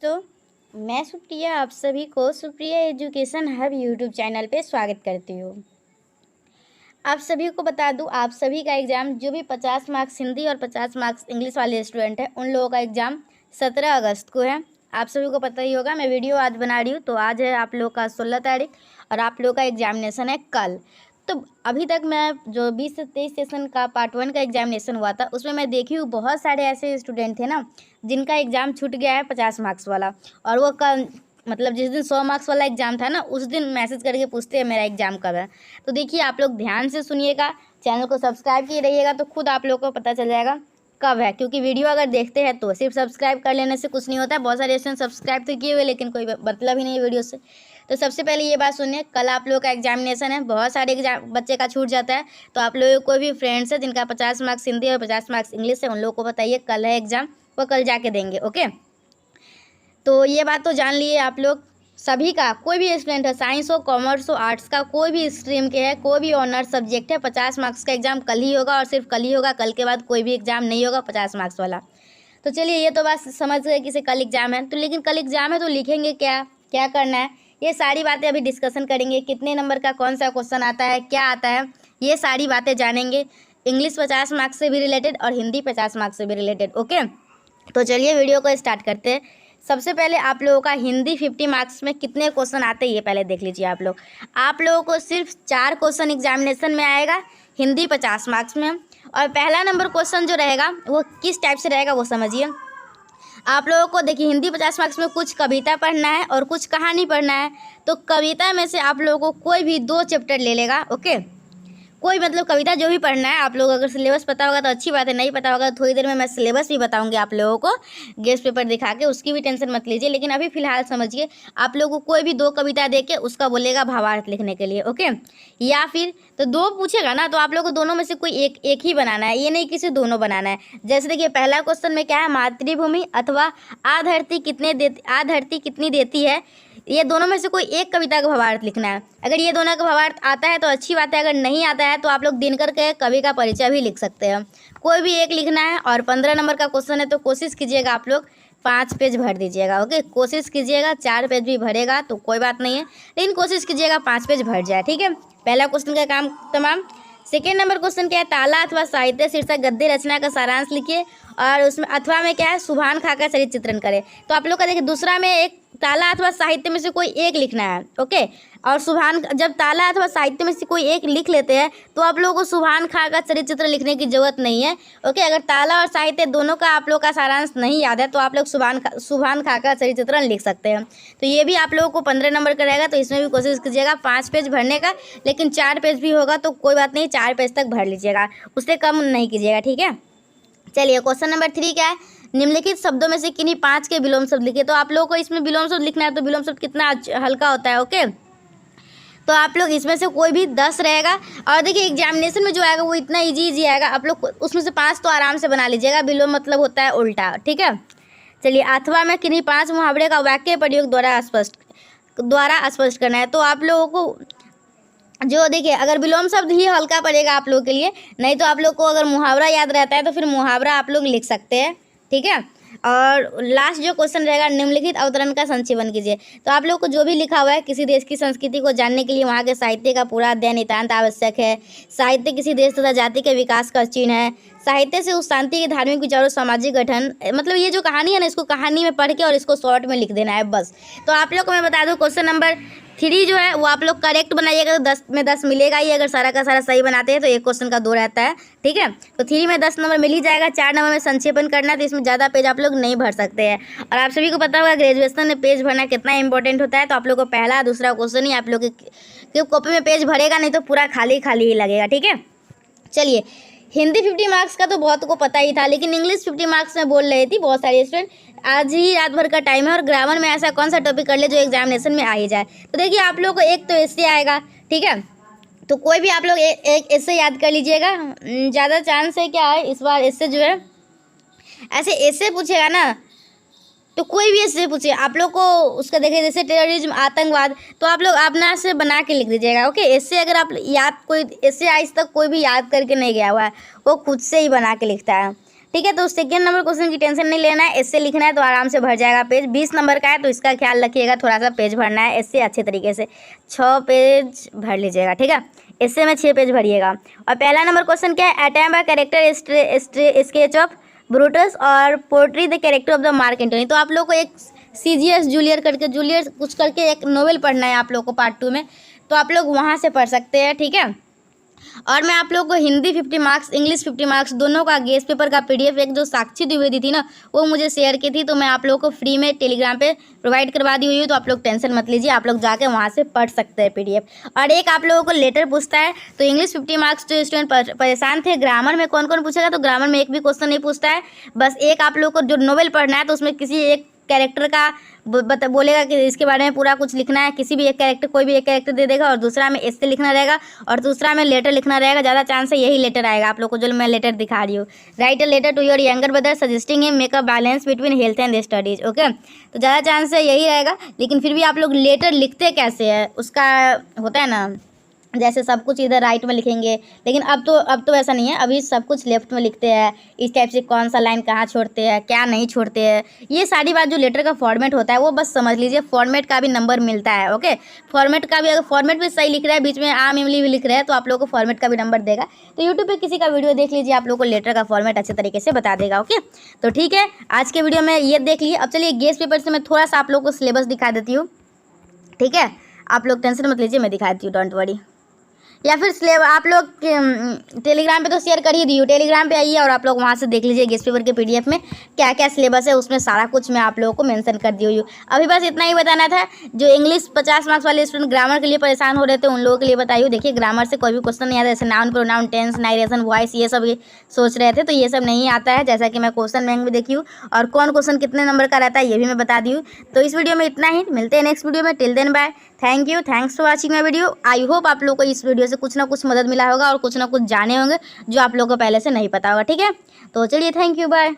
दोस्तों, मैं सुप्रिया आप सभी को Supriya education hub YouTube channel पे स्वागत करती हूँ। आप सभी को बता दूँ, आप सभी का एग्ज़ाम जो भी 50 मार्क्स हिंदी और 50 मार्क्स इंग्लिश वाले स्टूडेंट हैं, उन लोगों का एग्ज़ाम 17 अगस्त को है। आप सभी को पता ही होगा। मैं वीडियो आज बना रही हूँ, तो आज है आप लोग का 16 तारीख और आप लोग का एग्जामिनेशन है कल। तो अभी तक मैं जो 20 से 23 सेशन का पार्ट 1 का एग्जामिनेशन हुआ था, उसमें मैं देखी हूँ बहुत सारे ऐसे स्टूडेंट थे ना, जिनका एग्ज़ाम छूट गया है 50 मार्क्स वाला। और वो कल मतलब जिस दिन 100 मार्क्स वाला एग्ज़ाम था ना, उस दिन मैसेज करके पूछते हैं मेरा एग्ज़ाम कब है। तो देखिए, आप लोग ध्यान से सुनिएगा, चैनल को सब्सक्राइब किए रहिएगा, तो खुद आप लोग को पता चल जाएगा कब है। क्योंकि वीडियो अगर देखते हैं तो सिर्फ सब्सक्राइब कर लेने से कुछ नहीं होता है। बहुत सारे स्टूडेंट सब्सक्राइब तो किए हुए, लेकिन कोई मतलब ही नहीं है वीडियो से। तो सबसे पहले ये बात सुनिए, कल आप लोग का एग्जामिनेशन है। बहुत सारे एग्जाम बच्चे का छूट जाता है, तो आप लोगों को भी फ्रेंड्स है जिनका 50 मार्क्स हिंदी और 50 मार्क्स इंग्लिश है, उन लोगों को बताइए कल है एग्ज़ाम, वो कल जाके देंगे। ओके, तो ये बात तो जान लिए आप लोग सभी का। कोई भी स्टूडेंट है, साइंस हो, कॉमर्स हो, आर्ट्स का, कोई भी स्ट्रीम के है, कोई भी ऑनर्स सब्जेक्ट है, 50 मार्क्स का एग्ज़ाम कल ही होगा और सिर्फ कल ही होगा। कल के बाद कोई भी एग्ज़ाम नहीं होगा 50 मार्क्स वाला। तो चलिए, ये तो बात समझ गए कि कल एग्ज़ाम है। तो लेकिन कल एग्ज़ाम है तो लिखेंगे क्या, क्या करना है, ये सारी बातें अभी डिस्कशन करेंगे। कितने नंबर का कौन सा क्वेश्चन आता है, क्या आता है, ये सारी बातें जानेंगे। इंग्लिश 50 मार्क्स से भी रिलेटेड और हिंदी 50 मार्क्स से भी रिलेटेड। ओके, तो चलिए वीडियो को स्टार्ट करते हैं। सबसे पहले आप लोगों का हिंदी 50 मार्क्स में कितने क्वेश्चन आते हैं ये पहले देख लीजिए। आप लोगों को सिर्फ 4 क्वेश्चन एग्जामिनेशन में आएगा, हिंदी 50 मार्क्स में। और पहला नंबर क्वेश्चन जो रहेगा वो किस टाइप से रहेगा वो समझिए। आप लोगों को देखिए, हिंदी 50 मार्क्स में कुछ कविता पढ़ना है और कुछ कहानी पढ़ना है। तो कविता में से आप लोगों को कोई भी 2 चैप्टर ले लेगा। ओके, कोई मतलब कविता जो भी पढ़ना है। आप लोग अगर सिलेबस पता होगा तो अच्छी बात है, नहीं पता होगा तो थोड़ी देर में मैं सिलेबस भी बताऊंगी आप लोगों को गेस्ट पेपर दिखा के, उसकी भी टेंशन मत लीजिए। लेकिन अभी फिलहाल समझिए, आप लोगों को कोई भी 2 कविता दे के उसका बोलेगा भावार्थ लिखने के लिए। ओके, या फिर तो 2 पूछेगा ना, तो आप लोग को दोनों में से कोई एक ही बनाना है, ये नहीं किसी दोनों बनाना है। जैसे देखिए, पहला क्वेश्चन में क्या है, मातृभूमि अथवा आ धरती कितनी देती है, ये दोनों में से कोई एक कविता का भावार्थ लिखना है। अगर ये दोनों का भावार्थ आता है तो अच्छी बात है, अगर नहीं आता है तो आप लोग दिनकर के कवि का परिचय भी लिख सकते हैं। कोई भी एक लिखना है। और 15 नंबर का क्वेश्चन है, तो कोशिश कीजिएगा आप लोग 5 पेज भर दीजिएगा। ओके, कोशिश कीजिएगा, 4 पेज भी भरेगा तो कोई बात नहीं है, लेकिन कोशिश कीजिएगा 5 पेज भर जाए। ठीक है, पहला क्वेश्चन का काम तमाम। सेकेंड नंबर क्वेश्चन क्या है, ताला अथवा साहित्य शीर्षक गद्य रचना का सारांश लिखिए और उसमें अथवा में क्या है, सुभान खा का चरित्र चित्रण करें। तो आप लोग का देखिए, दूसरा में एक ताला अथवा साहित्य में से कोई एक लिखना है। ओके, और सुभान, जब ताला अथवा साहित्य में से कोई एक लिख लेते हैं तो आप लोगों को सुभान खा का चरित्र चित्रण लिखने की जरूरत नहीं है। ओके, अगर ताला और साहित्य दोनों का आप लोग का सारांश नहीं याद है तो आप लोग सुभान खा का चरित्र चित्रण लिख सकते हैं। तो ये भी आप लोगों को 15 नंबर का रहेगा, तो इसमें भी कोशिश कीजिएगा 5 पेज भरने का। लेकिन 4 पेज भी होगा तो कोई बात नहीं, 4 पेज तक भर लीजिएगा, उससे कम नहीं कीजिएगा। ठीक है, चलिए क्वेश्चन नंबर 3 क्या है, निम्नलिखित शब्दों में से किन्हीं 5 के विलोम शब्द लिखिए। तो आप लोगों को इसमें विलोम शब्द लिखना है, तो विलोम शब्द कितना हल्का होता है। ओके, तो आप लोग इसमें से कोई भी 10 रहेगा। और देखिए, एग्जामिनेशन में जो आएगा वो इतना इजी आएगा, आप लोग उसमें से 5 तो आराम से बना लीजिएगा। विलोम मतलब होता है उल्टा। ठीक है, चलिए अथवा में किन्हीं 5 मुहावरे का वाक्य प्रयोग द्वारा स्पष्ट करना है। तो आप लोगों को जो देखिए, अगर विलोम शब्द ही हल्का पड़ेगा आप लोग के लिए, नहीं तो आप लोग को अगर मुहावरा याद रहता है तो फिर मुहावरा आप लोग लिख सकते हैं। ठीक है, और लास्ट जो क्वेश्चन रहेगा, निम्नलिखित अवतरण का संक्षेपण कीजिए। तो आप लोग को जो भी लिखा हुआ है, किसी देश की संस्कृति को जानने के लिए वहाँ के साहित्य का पूरा अध्ययन नितांत आवश्यक है। साहित्य किसी देश तथा जाति के विकास का चिन्ह है। साहित्य से उस शांति के धार्मिक विचारों, सामाजिक गठन, मतलब ये जो कहानी है ना, इसको कहानी में पढ़ के और इसको शॉर्ट में लिख देना है बस। तो आप लोग को मैं बता दूँ, क्वेश्चन नंबर 3 जो है वो आप लोग करेक्ट बनाइएगा तो 10 में 10 मिलेगा ही। अगर सारा का सारा सही बनाते हैं तो एक क्वेश्चन का 2 रहता है। ठीक है, तो 3 में 10 नंबर मिल ही जाएगा। 4 नंबर में संक्षेपण करना है, तो इसमें ज़्यादा पेज आप लोग नहीं भर सकते हैं। और आप सभी को पता होगा ग्रेजुएशन में पेज भरना कितना इंपॉर्टेंट होता है। तो आप लोग को पहला दूसरा क्वेश्चन ही आप लोग की कॉपी में पेज भरेगा, नहीं तो पूरा खाली खाली ही लगेगा। ठीक है, चलिए हिंदी 50 मार्क्स का तो बहुत को पता ही था, लेकिन इंग्लिश 50 मार्क्स में बोल रही थी बहुत सारे स्टूडेंट। आज ही रात भर का टाइम है और ग्रामर में ऐसा कौन सा टॉपिक कर ले जो एग्जामिनेशन में आ ही जाए। तो देखिए, आप लोग को एक तो एस्से आएगा। ठीक है, तो कोई भी आप लोग एक एस्से याद कर लीजिएगा। ज़्यादा चांस है क्या है इस बार एस्से जो है, ऐसे एस्से पूछेगा ना, तो कोई भी ऐसे पूछे आप लोग को उसका देखिए, जैसे टेररिज्म, आतंकवाद, तो आप लोग अपना से बना के लिख दीजिएगा। ओके, ऐसे अगर आप याद, कोई ऐसे आज तक कोई भी याद करके नहीं गया हुआ है, वो खुद से ही बना के लिखता है। ठीक है। तो सेकेंड नंबर क्वेश्चन की टेंशन नहीं लेना है, इससे लिखना है तो आराम से भर जाएगा पेज। 20 नंबर का है तो इसका ख्याल रखिएगा, थोड़ा सा पेज भरना है इससे अच्छे तरीके से, 6 पेज भर लीजिएगा, ठीक है। इससे में 6 पेज भरिएगा। और पहला नंबर क्वेश्चन क्या है, attempt a character sketch of Brutus और portray the character of the Mark Antony. तो आप लोग को एक सीजीएस जूलियस कुछ करके एक नोवेल पढ़ना है आप लोग को पार्ट 2 में, तो आप लोग वहाँ से पढ़ सकते हैं, ठीक है। और मैं आप लोग को हिंदी 50 मार्क्स, इंग्लिश 50 मार्क्स दोनों का गेस्ट पेपर का पीडीएफ एक जो साक्षी द्विवेदी थी ना, वो मुझे शेयर की थी, तो मैं आप लोग को फ्री में टेलीग्राम पे प्रोवाइड करवा दी हुई हूँ। तो आप लोग टेंशन मत लीजिए, आप लोग जाके वहाँ से पढ़ सकते हैं पीडीएफ। और एक आप लोगों को लेटर पूछता है, तो इंग्लिश 50 मार्क्स जो स्टूडेंट परेशान थे, ग्रामर में कौन कौन पूछेगा, तो ग्रामर में एक भी क्वेश्चन नहीं पूछता है, बस एक आप लोग को जो नोवेल पढ़ना है तो उसमें किसी एक कैरेक्टर का बोलेगा कि इसके बारे में पूरा कुछ लिखना है, किसी भी एक कैरेक्टर, कोई भी एक कैरेक्टर दे देगा, और दूसरा में ऐसे लिखना रहेगा और दूसरा में लेटर लिखना रहेगा। ज़्यादा चांस है यही लेटर आएगा आप लोग को जो मैं लेटर दिखा रही हूँ। Write a letter to your younger brother suggesting him make a balance between health and studies. Okay, तो ज़्यादा चांस है यही रहेगा, लेकिन फिर भी आप लोग लेटर लिखते कैसे है उसका होता है ना, जैसे सब कुछ इधर राइट में लिखेंगे, लेकिन अब तो ऐसा नहीं है, अभी सब कुछ लेफ्ट में लिखते हैं। इस टाइप से कौन सा लाइन कहाँ छोड़ते हैं, क्या नहीं छोड़ते हैं, ये सारी बात जो लेटर का फॉर्मेट होता है वो बस समझ लीजिए। फॉर्मेट का भी नंबर मिलता है, ओके। फॉर्मेट का भी, अगर फॉर्मेट भी सही लिख रहा है, बीच में आम इमली भी लिख रहा है, तो आप लोग को फॉर्मेट का भी नंबर देगा। तो यूट्यूब पर किसी का वीडियो देख लीजिए, आप लोग को लेटर का फॉर्मेट अच्छे तरीके से बता देगा, ओके। तो ठीक है, आज के वीडियो में ये देख लिए। अब चलिए गेस्ट पेपर से मैं थोड़ा सा आप लोग को सिलेबस दिखा देती हूँ, ठीक है। आप लोग टेंशन मत लीजिए, मैं दिखा देती हूँ, डोंट वरी। या फिर आप लोग टेलीग्राम पे तो शेयर कर ही दी हूँ, टेलीग्राम पे आइए और आप लोग वहाँ से देख लीजिए गेस्ट पेपर के पीडीएफ में क्या क्या सिलेबस है, उसमें सारा कुछ मैं आप लोगों को मेंशन कर दी हुई हूँ। अभी बस इतना ही बताना था। जो इंग्लिश 50 मार्क्स वाले स्टूडेंट ग्रामर के लिए परेशान हो रहे थे उन लोगों के लिए बताइए। देखिए ग्रामर से कोई भी क्वेश्चन नहीं आता, जैसे noun, pronoun, tense, narration, voice, ये सब सोच रहे थे, तो ये सब नहीं आता है, जैसा कि मैं क्वेश्चन बैंक में देखी हूँ, और कौन क्वेश्चन कितने नंबर का रहता है ये भी मैं बता दी हूँ। तो इस वीडियो में इतना ही, मिलते हैं नेक्स्ट वीडियो में। Till then bye, thank you, thanks for watching my video. I hope आप लोग को इस वीडियो से कुछ ना कुछ मदद मिला होगा और कुछ ना कुछ जाने होंगे जो आप लोगों को पहले से नहीं पता होगा, ठीक है। तो चलिए, थैंक यू, बाय।